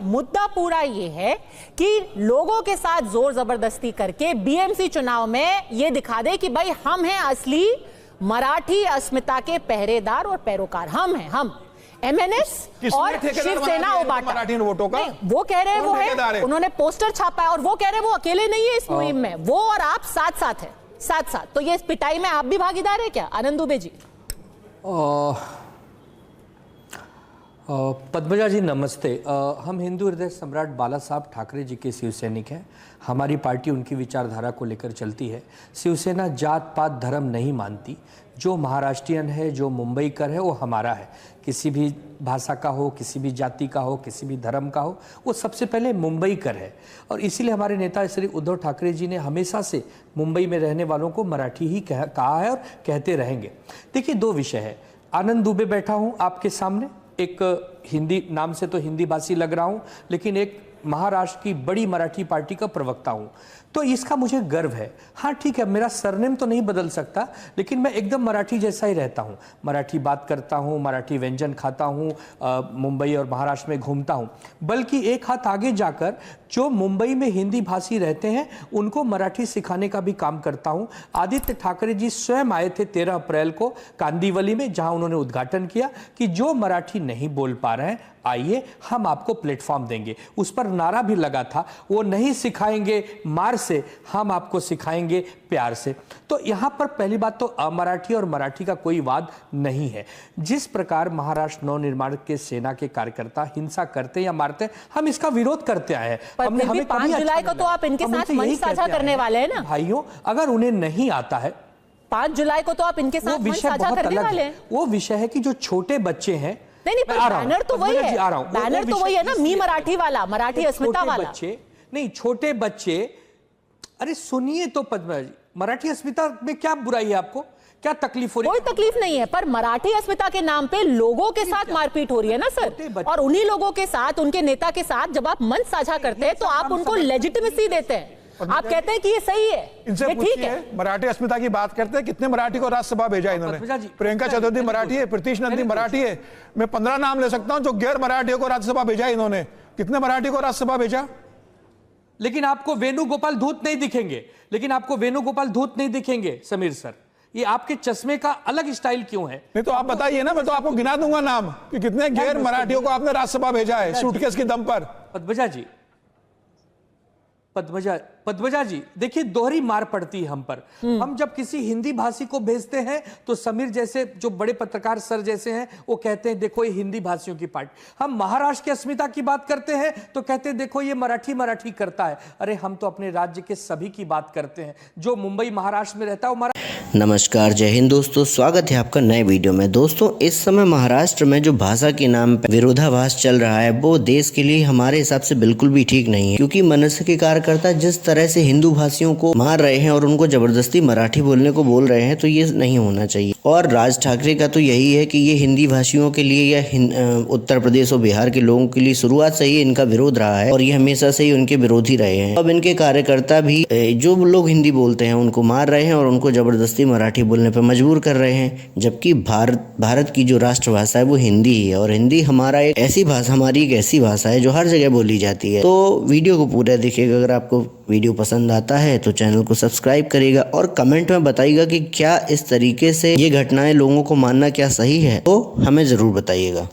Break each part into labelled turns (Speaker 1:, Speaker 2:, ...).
Speaker 1: मुद्दा पूरा ये है कि लोगों के साथ जोर जबरदस्ती करके बीएमसी चुनाव में ये दिखा दे कि भाई हम हैं असली मराठी अस्मिता के पहरेदार और पैरोकार। हम हैं, हम एमएनएस और शिवसेना उबाटा
Speaker 2: मराठी वोटों का
Speaker 1: वो कह रहे हैं, वो है, उन्होंने पोस्टर छापा है और वो कह रहे हैं वो अकेले नहीं है इस मुहिम में, वो और आप साथ साथ है, साथ साथ। तो ये इस पिटाई में आप भी भागीदार है क्या आनंद दुबे जी?
Speaker 3: पद्मजा जी नमस्ते। हम हिंदू हृदय सम्राट बाला साहब ठाकरे जी के शिवसैनिक हैं। हमारी पार्टी उनकी विचारधारा को लेकर चलती है। शिवसेना जात पात धर्म नहीं मानती। जो महाराष्ट्रियन है, जो मुंबईकर है, वो हमारा है। किसी भी भाषा का हो, किसी भी जाति का हो, किसी भी धर्म का हो, वो सबसे पहले मुंबईकर है। और इसीलिए हमारे नेता श्री उद्धव ठाकरे जी ने हमेशा से मुंबई में रहने वालों को मराठी ही कहा है और कहते रहेंगे। देखिए, दो विषय है। आनंद दुबे बैठा हूँ आपके सामने, एक हिंदी नाम से तो हिंदी भाषी लग रहा हूं, लेकिन एक महाराष्ट्र की बड़ी मराठी पार्टी का प्रवक्ता हूं, तो इसका मुझे गर्व है। हाँ ठीक है, मेरा सरनेम तो नहीं बदल सकता, लेकिन मैं एकदम मराठी जैसा ही रहता हूं। मराठी बात करता हूं, मराठी व्यंजन खाता हूं, मुंबई और महाराष्ट्र में घूमता हूं। बल्कि एक हाथ आगे जाकर जो मुंबई में हिंदी भाषी रहते हैं उनको मराठी सिखाने का भी काम करता हूं। आदित्य ठाकरे जी स्वयं आए थे 13 अप्रैल को कांदिवली में, जहां उन्होंने उद्घाटन किया कि जो मराठी नहीं बोल पा रहे हैं, आइए हम आपको प्लेटफॉर्म देंगे। उस पर नारा भी लगा था, वो नहीं सिखाएंगे मार से, हम आपको सिखाएंगे प्यार से। तो यहां पर पहली बात तो अमराठी और मराठी का कोई वाद नहीं है। जिस प्रकार महाराष्ट्र नवनिर्माण के सेना के कार्यकर्ता हिंसा करते या मारते, हम इसका विरोध करते आए हैं।
Speaker 1: हमें 5 जुलाई को तो आप इनके साथ मंच साझा करने वाले हैं ना
Speaker 3: भाइयों। अगर उन्हें नहीं आता है,
Speaker 1: 5 जुलाई को तो आप इनके साथ मंच साझा करने वाले हैं।
Speaker 3: वो विषय है कि जो छोटे बच्चे हैं,
Speaker 1: नहीं पर बैनर तो वही है, बैनर तो वही है ना, मी मराठी वाला, मराठी अस्मिता वाला।
Speaker 3: बच्चे नहीं, छोटे बच्चे। अरे सुनिए तो पद्मा जी, मराठी अस्मिता में क्या बुराई है? आपको क्या तकलीफ हो रही है?
Speaker 1: कोई तकलीफ नहीं है, पर मराठी अस्मिता के नाम पे लोगों के साथ मारपीट हो रही है ना सर। और उन्हीं लोगों के साथ, उनके नेता के साथ जब आप मंच साझा करते हैं तो आप उनको लेजिटिमेसी देते हैं। आप कहते हैं कि ये सही है,
Speaker 2: इनसे ठीक है। मराठी अस्मिता की बात करते हैं, कितने मराठी को राज्यसभा भेजा इन्होंने? प्रियंका चतुर्थी मराठी है, प्रीतिश नंदी मराठी है, मैं 15 नाम ले सकता हूं जो गैर मराठियों को राज्यसभा भेजा इन्होंने। कितने मराठी को राज्यसभा भेजा?
Speaker 3: लेकिन आपको वेणुगोपाल धूत नहीं दिखेंगे, लेकिन आपको वेणुगोपाल धूत नहीं दिखेंगे समीर सर। ये आपके चश्मे का अलग स्टाइल क्यों है?
Speaker 2: नहीं तो आप बताइए ना, मैं तो आपको गिना दूंगा नाम कि कितने गैर मराठियों को आपने राज्यसभा भेजा है सूटकेस की दम पर। पद्मजा जी देखिए, दोहरी मार पड़ती है हम पर। हम जब किसी हिंदी भाषी को भेजते हैं तो समीर जैसे जो बड़े पत्रकार सर जैसे हैं वो कहते हैं देखो ये हिंदी भाषियों की पार्टी। हम महाराष्ट्र की अस्मिता की बात करते हैं तो कहते हैं देखो ये मराठी करता है। अरे हम तो अपने राज्य के सभी की बात करते हैं। जो मुंबई महाराष्ट्र में रहता है वो
Speaker 4: नमस्कार, जय हिंद दोस्तों, स्वागत है आपका नए वीडियो में। दोस्तों, इस समय महाराष्ट्र में जो भाषा के नाम पर विरोधाभास चल रहा है वो देश के लिए हमारे हिसाब से बिल्कुल भी ठीक नहीं है, क्योंकि मनसे के कार्यकर्ता जिस तरह से हिंदू भाषियों को मार रहे हैं और उनको जबरदस्ती मराठी बोलने को बोल रहे हैं, तो ये नहीं होना चाहिए। और राज ठाकरे का तो यही है कि ये हिंदी भाषियों के लिए या उत्तर प्रदेश और बिहार के लोगों के लिए शुरुआत से ही इनका विरोध रहा है और ये हमेशा से ही उनके विरोधी रहे हैं। अब इनके कार्यकर्ता भी जो लोग हिंदी बोलते हैं उनको मार रहे हैं और उनको जबरदस्ती मराठी बोलने पर मजबूर कर रहे हैं, जबकि भारत की जो राष्ट्रभाषा है वो हिंदी ही है। और हिंदी हमारी एक ऐसी भाषा है जो हर जगह बोली जाती है। तो वीडियो को पूरा देखिएगा। अगर आपको वीडियो पसंद आता है तो चैनल को सब्सक्राइब करिएगा और कमेंट में बताइएगा कि क्या इस तरीके से ये घटनाएं लोगों को मानना क्या सही है, तो हमें जरूर बताइएगा।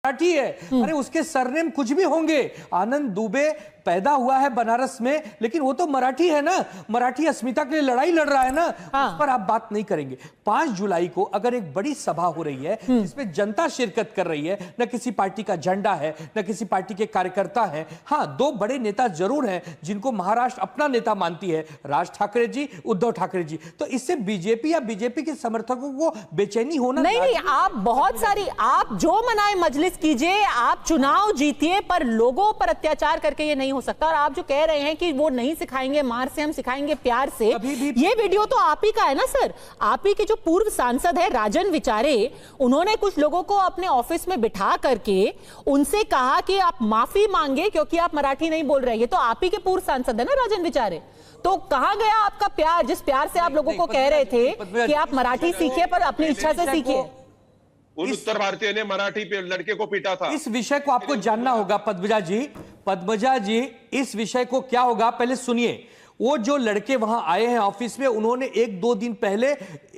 Speaker 3: मराठी है। अरे उसके सरनेम कुछ भी होंगे। आनंद दुबे पैदा हुआ है बनारस में, लेकिन वो तो मराठी है ना, मराठी अस्मिता के लिए लड़ाई लड़ रहा है ना। उस पर आप बात नहीं करेंगे। 5 जुलाई को अगर एक बड़ी सभा हो रही है जिसमें जनता शिरकत कर रही है, न किसी पार्टी का झंडा है, न किसी पार्टी के कार्यकर्ता है। हाँ, 2 बड़े नेता जरूर हैं जिनको महाराष्ट्र अपना नेता मानती है, राज ठाकरे जी, उद्धव ठाकरे जी। तो इससे बीजेपी या बीजेपी के समर्थकों को बेचैनी होना
Speaker 1: नहीं। आप बहुत सारी, आप जो मनाए मजलिस कीजिए, आप चुनाव जीतिए, पर लोगों पर अत्याचार करके ये नहीं हो सकता। और आप जो कह रहे हैं कि वो नहीं सिखाएंगे मार से, हम सिखाएंगे प्यार से, ये वीडियो तो आप ही का है ना सर। आप ही के जो पूर्व सांसद है राजन विचारे, उन्होंने कुछ लोगों को अपने ऑफिस में बिठा करके उनसे कहा कि आप माफी मांगे क्योंकि आप मराठी नहीं बोल रहे हैं। ये तो आप ही के पूर्व सांसद है ना राजन विचारे। तो कहां गया आपका प्यार, जिस प्यार से आप लोगों को कह रहे थे कि आप मराठी सीखिए पर अपनी इच्छा से सीखिए?
Speaker 5: उन उत्तर भारतीय ने मराठी पे लड़के को पीटा था।
Speaker 2: इस विषय को आपको जानना होगा पद्मजा जी, इस विषय को क्या होगा पहले सुनिए। वो जो लड़के वहां आए हैं ऑफिस में, उन्होंने 1-2 दिन पहले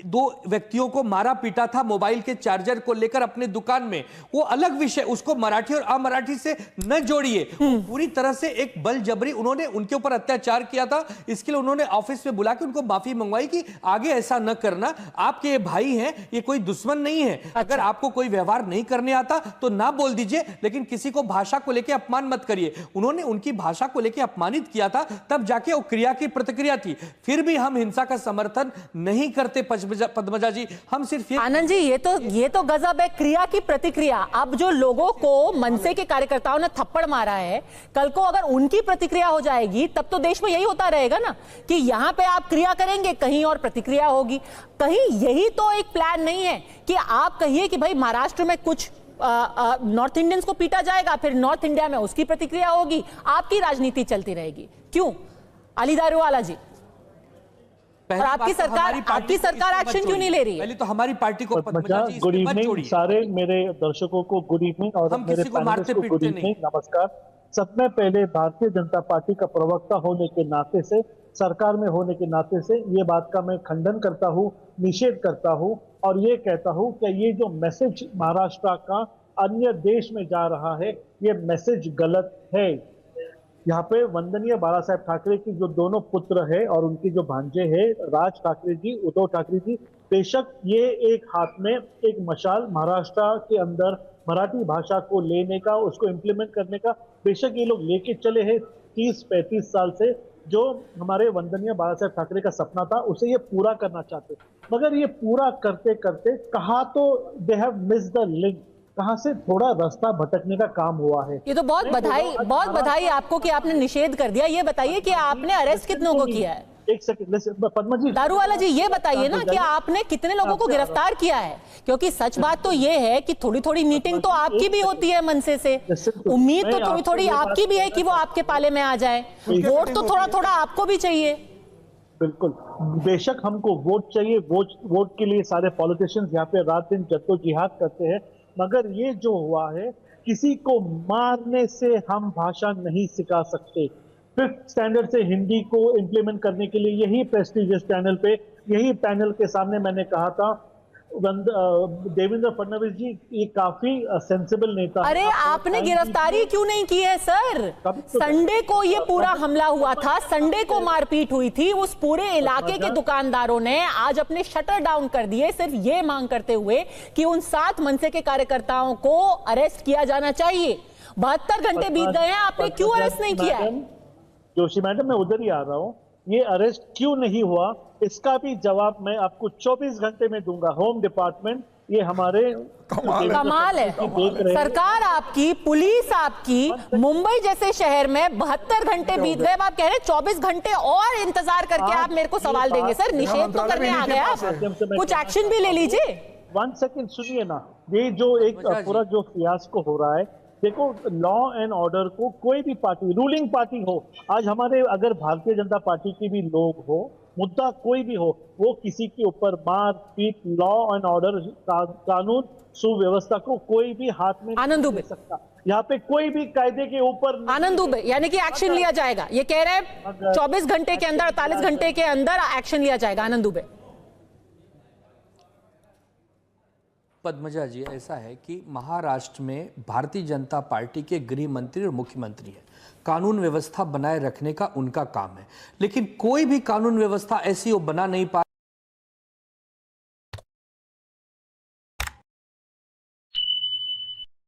Speaker 2: 2 व्यक्तियों को मारा पीटा था मोबाइल के चार्जर को लेकर अपने दुकान में। वो अलग विषय, उसको मराठी और अमराठी से न जोड़िए। पूरी तरह से एक बल जबरी उन्होंने उनके ऊपर अत्याचार किया था। इसके लिए उन्होंने ऑफिस में बुला के उनको माफी मंगवाई कि आगे ऐसा न करना। आपके ये भाई हैं, ये कोई दुश्मन नहीं है। अगर आपको कोई व्यवहार नहीं करने आता तो ना बोल दीजिए, लेकिन किसी को भाषा को लेकर अपमान मत करिए। उन्होंने उनकी भाषा को लेकर अपमानित किया था, तब जाके वो क्रिया की प्रतिक्रिया थी। फिर भी हम हिंसा का समर्थन नहीं करते पद्मजा जी, हम सिर्फ
Speaker 1: आनंद जी, ये तो गजब है, क्रिया की प्रतिक्रिया। अब जो लोगों को मनसे के कार्यकर्ताओं ने थप्पड़ मारा है, कल को अगर उनकी प्रतिक्रिया हो जाएगी तब तो देश में यही होता रहेगा ना कि यहां पे आप क्रिया करेंगे, कहीं और प्रतिक्रिया होगी। कहीं यही तो एक प्लान नहीं है कि आप कहिए कि भाई महाराष्ट्र में कुछ नॉर्थ इंडियंस को पीटा जाएगा, फिर नॉर्थ इंडिया में उसकी प्रतिक्रिया होगी, आपकी राजनीति चलती रहेगी। क्यों अली दारूवाला जी? और आपकी सरकार एक्शन क्यों नहीं ले रही है?
Speaker 2: पहले तो हमारी पार्टी को
Speaker 6: गुड इवनिंग सारे मेरे दर्शकों को, गुड इवनिंग, और मेरे पैनलिस्ट को गुड इवनिंग, नमस्कार। सबसे पहले भारतीय जनता पार्टी का प्रवक्ता होने के नाते से, सरकार में होने के नाते से ये बात का मैं खंडन करता हूँ, निषेध करता हूँ और ये कहता हूँ कि ये जो मैसेज महाराष्ट्र का अन्य देश में जा रहा है, ये मैसेज गलत है। यहाँ पे वंदनीय बाला साहेब ठाकरे की जो दोनों पुत्र है और उनकी जो भांजे हैं राज ठाकरे जी, उद्धव ठाकरे जी, बेशक ये एक हाथ में एक मशाल महाराष्ट्र के अंदर मराठी भाषा को लेने का, उसको इम्प्लीमेंट करने का बेशक ये लोग लेके चले हैं 30-35 साल से। जो हमारे वंदनीय बाला साहेब ठाकरे का सपना था उसे ये पूरा करना चाहते, मगर ये पूरा करते करते कहाँ तो they have missed the link, कहां से थोड़ा रास्ता भटकने का काम हुआ है।
Speaker 1: ये तो बहुत बधाई आपको कि आपने निषेध कर दिया। ये बताइए कि आपने अरेस्ट कितनों को किया है?
Speaker 6: एक सेकंड पद्मा जी,
Speaker 1: दारूवाला जी, ये बताइए ना कि आपने कितने लोगों को गिरफ्तार किया है? क्योंकि सच बात तो ये है कि थोड़ी थोड़ी मीटिंग तो आपकी भी होती है मनसे से, उम्मीद तो थोड़ी थोड़ी आपकी भी है कि वो आपके पाले में आ जाए, वोट तो थोड़ा थोड़ा आपको भी चाहिए।
Speaker 6: बिल्कुल, बेशक हमको वोट चाहिए, वोट के लिए सारे पॉलिटिशियंस यहाँ पे रात दिन जद्दोजहद करते हैं, मगर ये जो हुआ है, किसी को मारने से हम भाषा नहीं सिखा सकते। 5th स्टैंडर्ड से हिंदी को इम्प्लीमेंट करने के लिए यही प्रेस्टिजियस चैनल पे, यही पैनल के सामने मैंने कहा था, देवेंद्र फडणवीस जी ये काफी सेंसिबल नेता।
Speaker 1: अरे आपने गिरफ्तारी क्यों नहीं की है सर? संडे को ये पूरा हमला हुआ था, संडे को मारपीट हुई थी, उस पूरे इलाके के दुकानदारों ने आज अपने शटर डाउन कर दिए, सिर्फ ये मांग करते हुए कि उन 7 मनसे के कार्यकर्ताओं को अरेस्ट किया जाना चाहिए। 72 घंटे बीत गए हैं, आपने क्यों अरेस्ट नहीं किया है?
Speaker 6: जोशी मैडम, मैं उधर ही आ रहा हूँ। ये अरेस्ट क्यों नहीं हुआ इसका भी जवाब मैं आपको 24 घंटे में दूंगा। होम डिपार्टमेंट, ये हमारे
Speaker 1: कमाल है, सरकार आपकी, पुलिस आपकी, मुंबई जैसे शहर में 72 घंटे बीत गए, आप कह रहे हैं 24 घंटे और इंतजार करके आप मेरे को सवाल देंगे? सर निषेध तो करने आ गया, कुछ एक्शन भी ले लीजिए।
Speaker 6: 1 सेकंड सुनिए ना, ये जो एक पूरा जो फियास्को हो रहा है, देखो लॉ एंड ऑर्डर को कोई भी पार्टी, रूलिंग पार्टी हो, आज हमारे अगर भारतीय जनता पार्टी के भी लोग हो, मुद्दा कोई भी हो, वो किसी के ऊपर मार पीट, लॉ एंड ऑर्डर, कानून सुव्यवस्था को कोई भी हाथ में नहीं ले सकता। यहाँ पे कोई भी कायदे के ऊपर
Speaker 1: आनंद दुबे, यानी कि एक्शन लिया जाएगा, ये कह रहे हैं 24 घंटे के अंदर, 48 घंटे के अंदर एक्शन लिया जाएगा। आनंद दुबे,
Speaker 3: पद्मजा जी, ऐसा है कि महाराष्ट्र में भारतीय जनता पार्टी के गृह मंत्री और मुख्यमंत्री है, कानून व्यवस्था बनाए रखने का उनका काम है, लेकिन कोई भी कानून व्यवस्था ऐसी वो बना नहीं पा